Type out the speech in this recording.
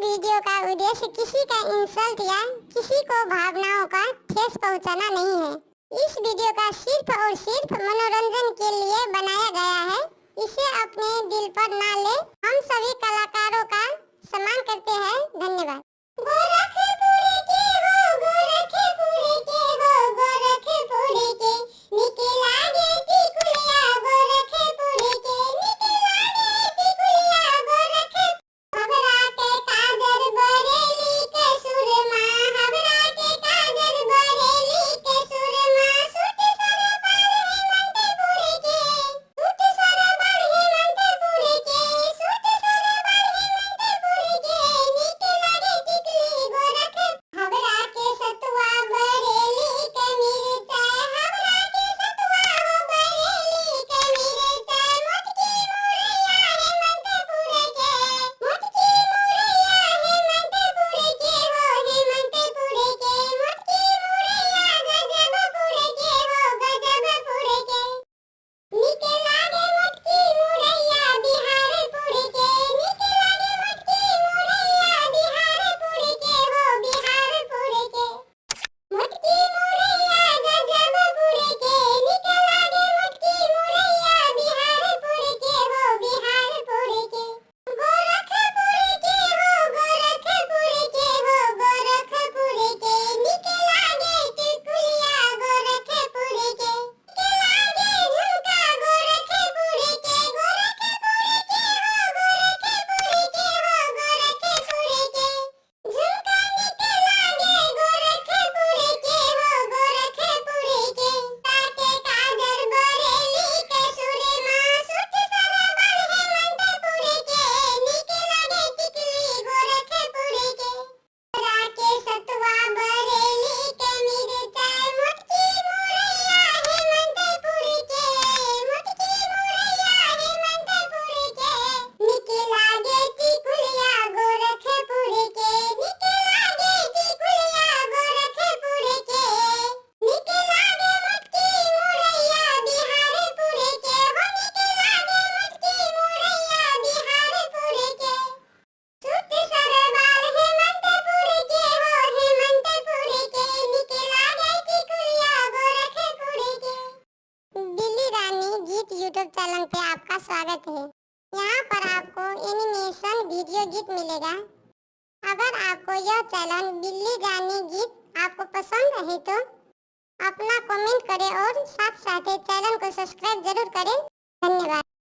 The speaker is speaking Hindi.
वीडियो का उद्देश्य किसी का इंसल्ट या किसी को भावनाओं का ठेस पहुंचाना नहीं है। इस वीडियो का सिर्फ और सिर्फ मनोरंजन के लिए बनाया गया है। इसे अपने दिल पर ना ले। हम सभी कलाकारों का सम्मान करते हैं। धन्यवाद। गोरखपुरी के हो, गोरखपुरी के हो, गोरखपुरी के निकला गे टिकुलिया, गोरखपुरी के निकला गे टिकुलिया, गोरख हमरा के काजर बरेली के सुरमा, हमरा के काजर बरेली के सुरमा, सूट सर पर हेमंतपुरी के, सूट सर पर हेमंतपुरी के, सूट सर पर हेमंतपुरी के निकला गे टिकुली गोरख हमरा के सतुआ बरेली के मिर्चा, हमरा के सतुआ हो बरेली के मिर्चा, मोटकी मोरैया हेमंतपुरी के, मोटकी मोरैया हेमंतपुरी के हो, हेमंतपुरी के मोटकी मोरैया गजबपुरी के हो, गजबपुरी के निकला गे मोटकी मोरैया बिहारपुरी के, निकला गे मोटकी मोरैया बिहारपुरी के हो, बिहारपुरी के मोटकी मोरैया गजबपुरी के, निकला गे मोटकी मोरैया बिहारपुरी के हो, बिहारपुरी के गोरखपुरी के हो, गोरखपुरी के हो, गोरखपुरी के निकला गे टिकुलिया, गोरखपुरी के निकला गे झुमका, गोरखपुरी के, गोरखपुरी के हो, गोरखपुरी के हो, गोरखपुरी के झुमका निकला गे गोरखपुरी के हो, गोरखपुरी के ताके काजर बरेली के सुरमा, सूट सर पर हेमंतपुरी के निकला गे टिकुली गोरखपुरी के हमरा के सतुआ बरेली के मिर्चा, मोटकी मोरैया हेमंतपुरी के, मोटकी मोरैया हेमंतपुरी के निकला गे टिकुलिया गोरखपुरी के, निकला गे टिकुलिया गोरखपुरी के निकला गे मोटकी मोरैया बिहारपुरी के हो, निकला गे मोटकी मोरैया बिहारपुरी के सूट सर पर हेमंतपुरी के हो, हेमंतपुरी के निकला गे टिकुलिया गोरखपुरी के। दिल्ली रानी गीत यूट्यूब चैनल पे आपका स्वागत है। यहाँ पर आपको एनिमेशन वीडियो गीत मिलेगा। अगर आपको यह चैनल दिल्ली रानी गीत आपको पसंद है तो अपना कमेंट करें और साथ साथ चैनल को सब्सक्राइब जरूर करें। धन्यवाद।